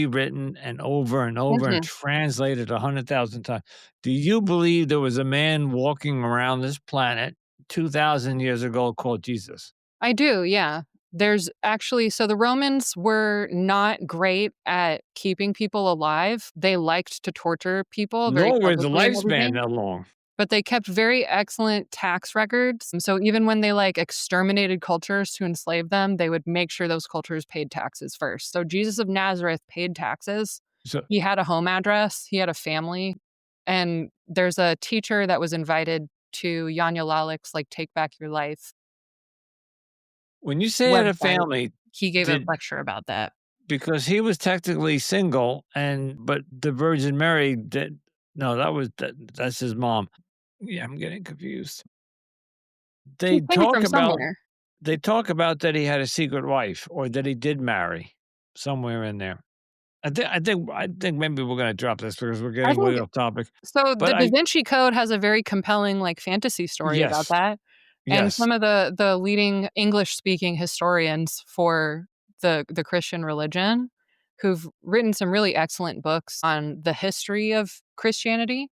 over and over and Hmm. translated 100,000 times. Do you believe there was a man walking around this planet 2,000 years ago called Jesus? I do, yeah. There's actually, so the Romans were not great at keeping people alive. They liked to torture people very Nor was the publicly and lifespan everything. that long. But they kept very excellent tax records. And so even when they like exterminated cultures to enslave them, they would make sure those cultures paid taxes first. So Jesus of Nazareth paid taxes. So He had a home address, he had a family. And there's a teacher that was invited to Yanya Lalik's like Take Back Your Life when you say at a website. family, He gave a did lecture about that. because he was technically single, but the Virgin Mary did. No, that's his mom. Yeah, I'm getting confused. She's They came talk from about somewhere. they talk about that he had a secret wife, or that he did marry somewhere in there. I think maybe we're gonna drop this because we're I getting think way off topic. so But the Da Vinci Code has a very compelling, like, fantasy story about yes, that, and yes. some of the leading English-speaking historians for the Christian religion, who've written some really excellent books on the history of Christianity.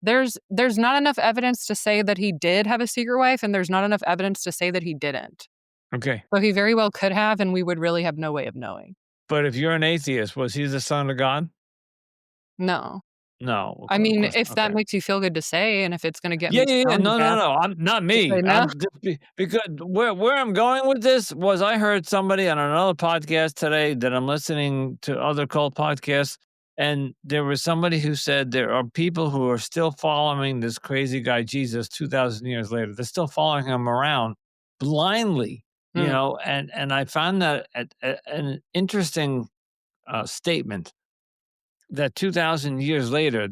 There's not enough evidence to say that he did have a secret wife, and there's not enough evidence to say that he didn't. Okay. So he very well could have, and we would really have no way of knowing. But if you're an atheist, was he the son of God? No. No, I of mean, course. if that Okay. makes you feel good to say, and if it's gonna get Yeah, me yeah, yeah. stoned to No, no, death, no. I'm not to me. say no. I'm just because where I'm going with this was, I heard somebody on another podcast today that I'm listening to other cult podcasts, and there was somebody who said there are people who are still following this crazy guy Jesus 2,000 years later. They're still following him around blindly, Mm. and I found that an interesting statement, that 2,000 years later,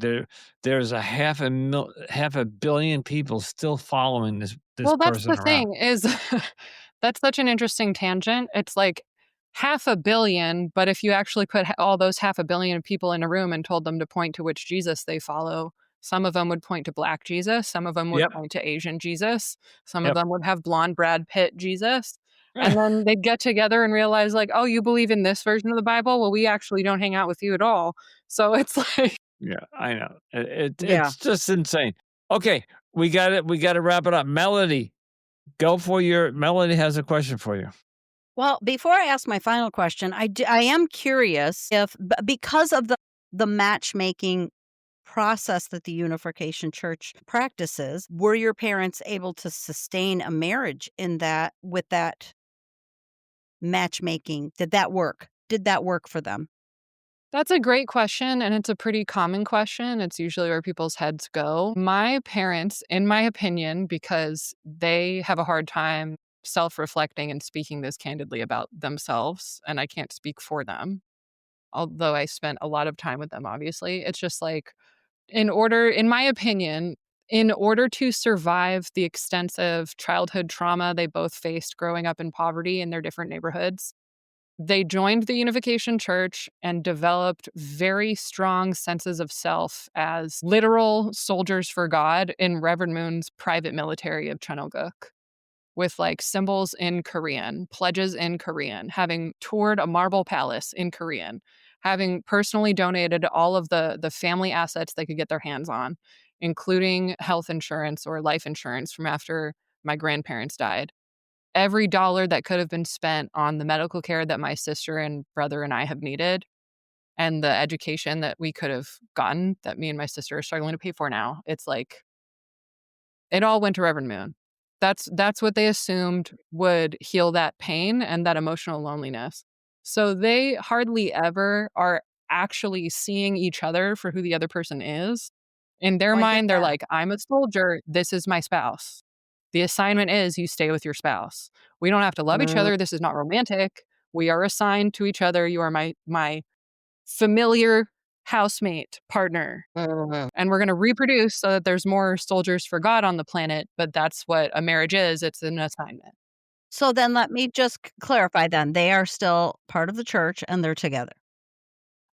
there's a half a billion people still following this Well, that's person the around. thing is that's such an interesting tangent. It's like half a billion, but if you actually put all those half a billion people in a room and told them to point to which Jesus they follow, some of them would point to Black Jesus, some of them would Yep, point to Asian Jesus, some of yep. them would have blonde Brad Pitt Jesus. And then they'd get together and realize, like, oh, you believe in this version of the Bible? Well, we actually don't hang out with you at all. So it's like, Yeah, I know. Yeah. It's just insane. Okay, we got it. We got to wrap it up. Melody, Melody has a question for you. Well, before I ask my final question, I am curious if because of the matchmaking process that the Unification Church practices, were your parents able to sustain a marriage in that with that matchmaking? Did that work? Did that work for them? That's a great question, and it's a pretty common question. It's usually where people's heads go. My parents, in my opinion, because they have a hard time self-reflecting and speaking this candidly about themselves, and I can't speak for them, although I spent a lot of time with them, obviously. It's just like, in my opinion, in order to survive the extensive childhood trauma they both faced growing up in poverty in their different neighborhoods, they joined the Unification Church and developed very strong senses of self as literal soldiers for God in Reverend Moon's private military of Cheongguk, with like symbols in Korean, pledges in Korean, having toured a marble palace in Korean, having personally donated all of the family assets they could get their hands on, including health insurance or life insurance from after my grandparents died. Every dollar that could have been spent on the medical care that my sister and brother and I have needed, and the education that we could have gotten that me and my sister are struggling to pay for now. It's like it all went to Reverend Moon. That's what they assumed would heal that pain and that emotional loneliness. So they hardly ever are actually seeing each other for who the other person is. In their Oh, I get mind, they're that. like, I'm a soldier. This is my spouse. The assignment is you stay with your spouse. We don't have to love each Mm, other. This is not romantic. We are assigned to each other. You are my familiar housemate partner, mm. and we're going to reproduce so that there's more soldiers for God on the planet. But that's what a marriage is. It's an assignment. So then let me just clarify then. They are still part of the church and they're together.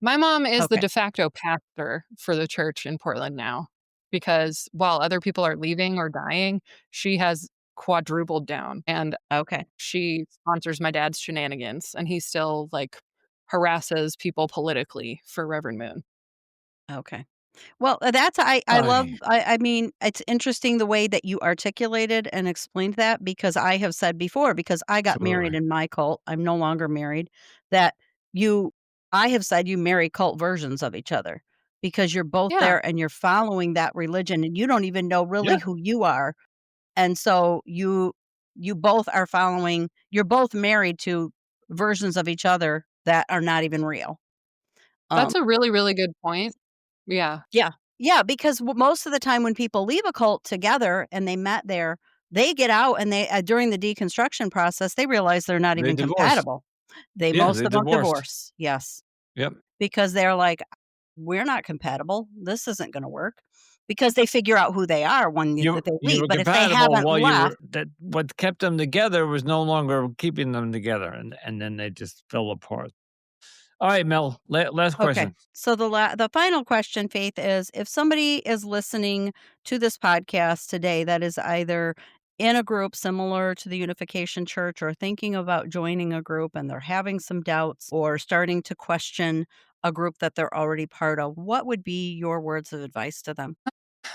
My mom is the Okay. de facto pastor for the church in Portland now, because while other people are leaving or dying, she has quadrupled down, and Okay. she sponsors my dad's shenanigans, and he still like harasses people politically for Reverend Moon. Okay. Well, that's I love Aye. I mean, it's interesting the way that you articulated and explained that because I have said before, because I got married Absolutely. in my cult, I'm no longer married, that you I have said you marry cult versions of each other because you're both Yeah, there and you're following that religion and you don't even know really Yeah. who you are. And so you both are following you're both married to versions of each other that are not even real. Um that's a really, really good point. Yeah. Yeah. Yeah, because most of the time when people leave a cult together and they met there, they get out and they during the deconstruction process, they realize they're not They even divorce. compatible. They Yeah, most they of them divorced. divorce. Yes, Yep. because they're like, we're not compatible. This isn't going to work because they figure out who they are when You that they you leave. were But if they compatible haven't while you left, were that what kept them together was no longer keeping them together, and then they just fell apart. All right, Mel, last okay. question. So the final question, Faith, is if somebody is listening to this podcast today that is either in a group similar to the Unification Church or thinking about joining a group and they're having some doubts or starting to question a group that they're already part of, what would be your words of advice to them?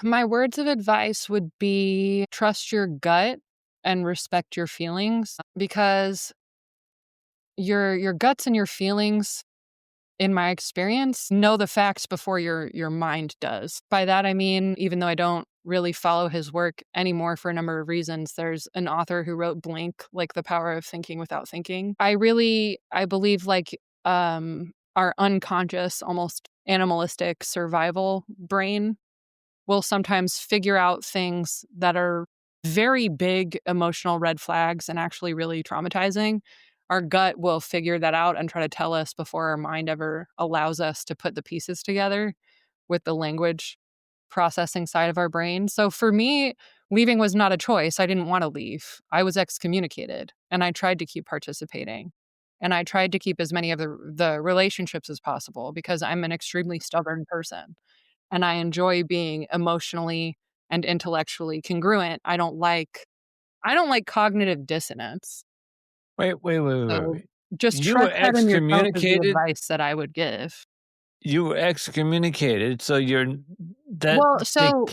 My words of advice would be trust your gut and respect your feelings, because your guts and your feelings, in my experience, know the facts before your mind does. By that I mean, even though I don't really follow his work anymore for a number of reasons, there's an author who wrote Blink, like The Power of Thinking Without Thinking. I believe like our unconscious, almost animalistic survival brain will sometimes figure out things that are very big emotional red flags and actually really traumatizing. Our gut will figure that out and try to tell us before our mind ever allows us to put the pieces together with the language processing side of our brain. So for me, leaving was not a choice. I didn't want to leave. I was excommunicated and I tried to keep participating. And I tried to keep as many of the relationships as possible because I'm an extremely stubborn person and I enjoy being emotionally and intellectually congruent. I don't like cognitive dissonance. So Wait. just You were trust that in yourself is the excommunicated. advice that I would give. You were excommunicated, so you're that Well, so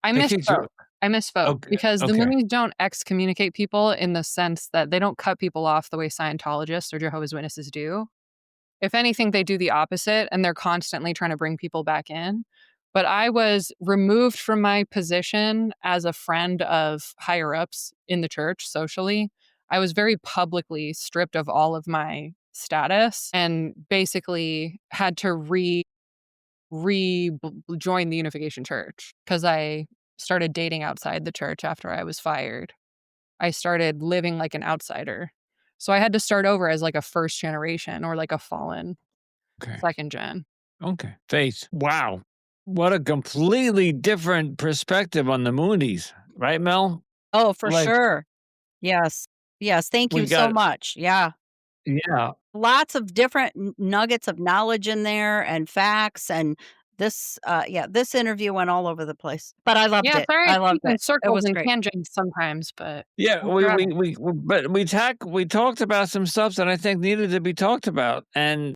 I they kicked you. misspoke. I misspoke Okay, because the okay. Moonies don't excommunicate people in the sense that they don't cut people off the way Scientologists or Jehovah's Witnesses do. If anything, they do the opposite and they're constantly trying to bring people back in. But I was removed from my position as a friend of higher ups in the church socially. I was very publicly stripped of all of my status and basically had to join the Unification Church because I started dating outside the church after I was fired. I started living like an outsider. So I had to start over as like a first generation or like a fallen Okay. second gen. Okay. Faith. Wow. What a completely different perspective on the Moonies, right, Mel? Oh, for Like, sure. Yes. Yes. Thank we you so got, much. Yeah. yeah. Lots of different nuggets of knowledge in there and facts. And this interview went all over the place, but I loved Yeah, it. sorry I I loved speak in it. It circles was and great. tangents sometimes, but Yeah, I'm driving. but we talked about some stuff that I think needed to be talked about, and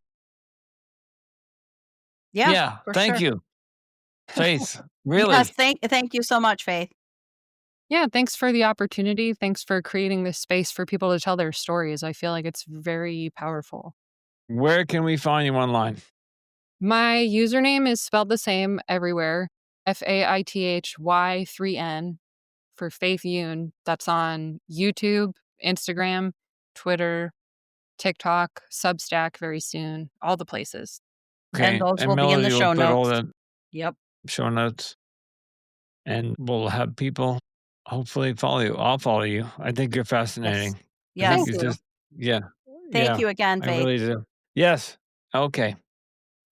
Yeah, yeah, for thank sure. you, Faith. Yes. Really, Thank you so much, Faith. Yeah, thanks for the opportunity. Thanks for creating this space for people to tell their stories. I feel like it's very powerful. where can we find you online? My username is spelled the same everywhere. FAITHY3N for Faith Yoon. That's on YouTube, Instagram, Twitter, TikTok, Substack very soon, all the places. And Okay, those and will be in the Melody will show put all notes. the Yep. show notes, and we'll have people hopefully follow you. I'll follow you. I think you're Yes. fascinating. I Yes. think Thank it's you. just, yeah, Thank yeah, you again, I Faith. really do. Yes. Okay.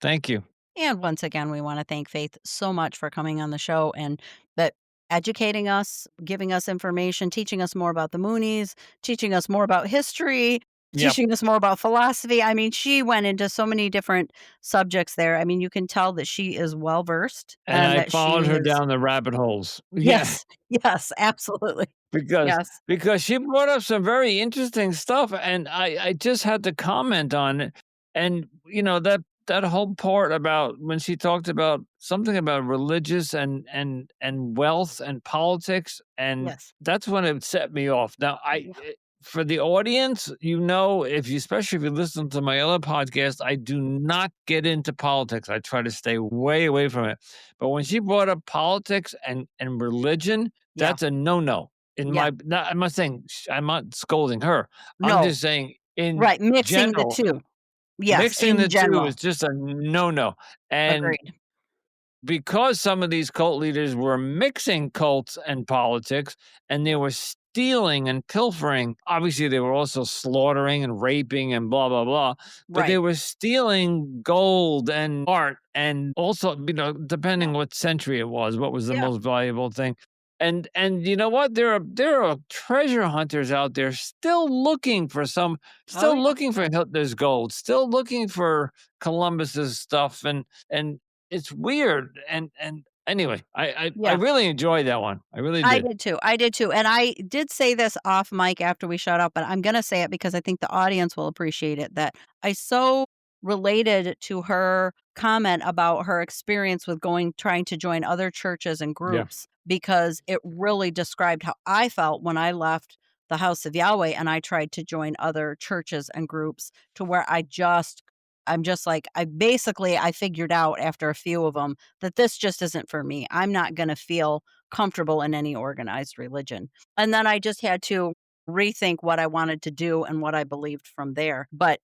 Thank you. And once again, we want to thank Faith so much for coming on the show and that educating us, giving us information, teaching us more about the Moonies, teaching us more about history, Yep. teaching us more about philosophy. I mean, she went into so many different subjects there. I mean, you can tell that she is well versed And and I that followed she her is. down the rabbit holes. Yeah. Yes, yes, absolutely. because Yes, because she brought up some very interesting stuff, and I just had to comment on it. And that whole part about when she talked about something about religious and wealth and politics, and yes. that's when it set me off. Now Yeah. for the audience, if you especially if you listen to my other podcast, I do not get into politics. I try to stay way away from it. But when she brought up politics and religion, Yeah. that's a no-no. Yeah. I'm not saying I'm not scolding her. I'm No, just saying in right. Mixing the general, two. Yes, mixing in the two general. is just a no-no. And Agreed. because some of these cult leaders were mixing cults and politics, and they were stealing and pilfering. Obviously, they were also slaughtering and raping and blah blah blah. But they Right. were stealing gold and art, and also, depending what century it was, what was the Yeah. most valuable thing. And you know what? There are treasure hunters out there still looking for Oh, still yeah. looking for Hitler's gold, still looking for Columbus's stuff, and it's weird. And anyway, I Yeah. really enjoyed that one. I really I did. did too. I did too. And I did say this off mic after we shut up, but I'm going to say it because I think the audience will appreciate it that I so related to her comment about her experience with trying to join other churches and Yeah. groups because it really described how I felt when I left the house of Yahweh and I tried to join other churches and groups to where I'm just like, I figured out after a few of them that this just isn't for me. I'm not going to feel comfortable in any organized religion. And then I just had to rethink what I wanted to do and what I believed from there. But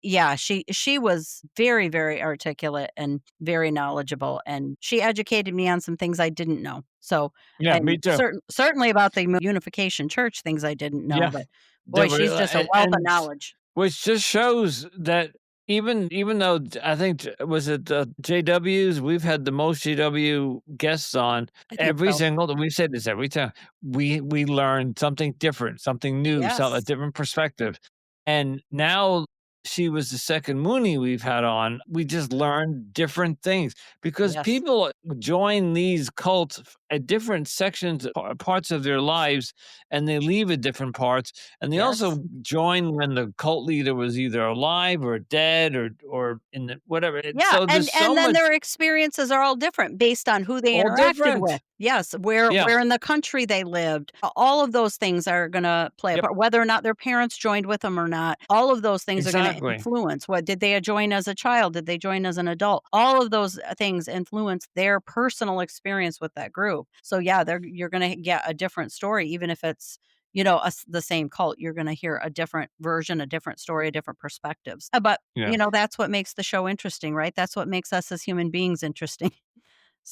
yeah, she was very, very articulate and very knowledgeable, and she educated me on some things I didn't know. So, Yeah, me and too. certainly about the Unification Church things I didn't know, Yeah. but boy, There were, she's just a wealth of knowledge. which just shows that even though I think was it JWs, we've had the most JW guests on I think every so. single. We say this every time. We learned something different, something new, a Yes. different perspective. And now she was the second Mooney we've had on. We just learned different things because Yes. people join these cults at different sections, parts of their lives, and they leave at different parts. And they also join when the cult leader was either alive or dead or in the whatever. Yeah, So and there's so then much, their experiences are all different based on who they all interacted with. different. Yes, where Yeah. in the country they lived. All of those things are gonna play a Yep. part, whether or not their parents joined with them or not. All of those things are gonna Exactly. influence. What did they join as a child? Did they join as an adult? All of those things influence their personal experience with that group. So yeah, you're gonna get a different story, even if it's the same cult. You're going to hear a different version, a different story, a different perspectives. But, Yeah. that's what makes the show interesting, right? That's what makes us as human beings interesting.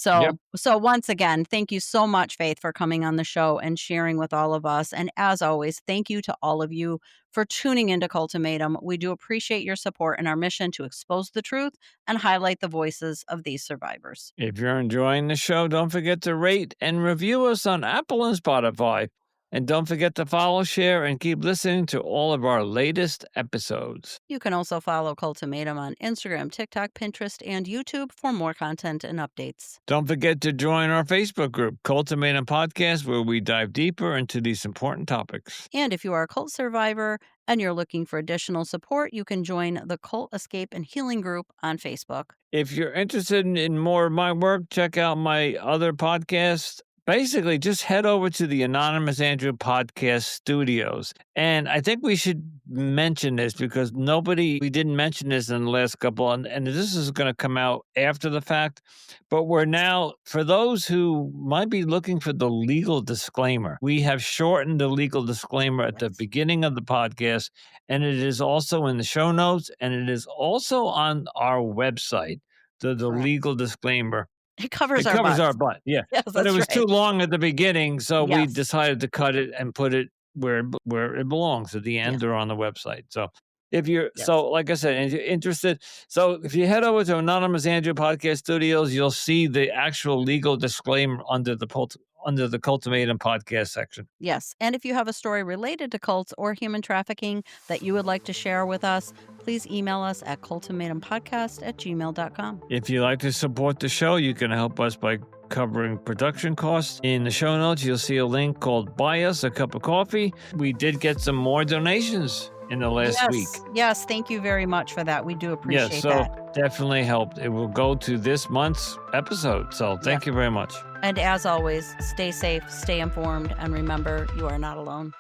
Yep. So once again, thank you so much, Faith, for coming on the show and sharing with all of us. And as always, thank you to all of you for tuning into Cultimatum. We do appreciate your support in our mission to expose the truth and highlight the voices of these survivors. If you're enjoying the show, don't forget to rate and review us on Apple and Spotify. And don't forget to follow, share, and keep listening to all of our latest episodes. You can also follow Cultimatum on Instagram, TikTok, Pinterest, and YouTube for more content and updates. Don't forget to join our Facebook group, Cultimatum Podcast, where we dive deeper into these important topics. And if you are a cult survivor and you're looking for additional support, you can join the Cult Escape and Healing group on Facebook. If you're interested in more of my work, check out my other podcast. Basically, just head over to the Anonymous Andrew Podcast Studios. And I think we should mention this because we didn't mention this in the last couple, and this is going to come out after the fact. But we're now, for those who might be looking for the legal disclaimer, we have shortened the legal disclaimer at the beginning of the podcast, and it is also in the show notes, and it is also on our website, the legal disclaimer. It covers our butt, yeah. Yes, But it was right. too long at the beginning, so we Yes. decided to cut it and put it where it belongs, at the end or on the website. So if you're like I said, and you're interested, so if you head over to Anonymous Andrew Podcast Studios, you'll see the actual legal disclaimer under the Cultimatum Podcast section. Yes. And if you have a story related to cults or human trafficking that you would like to share with us, please email us at cultimatumpodcast@gmail.com. If you'd like to support the show, you can help us by covering production costs. In the show notes, you'll see a link called Buy Us a Cup of Coffee. We did get some more donations in the last week. Yes, thank you very much for that. We do appreciate so that. definitely helped. It will go to this month's episode. So thank you very much. And as always, stay safe, stay informed, and remember, you are not alone.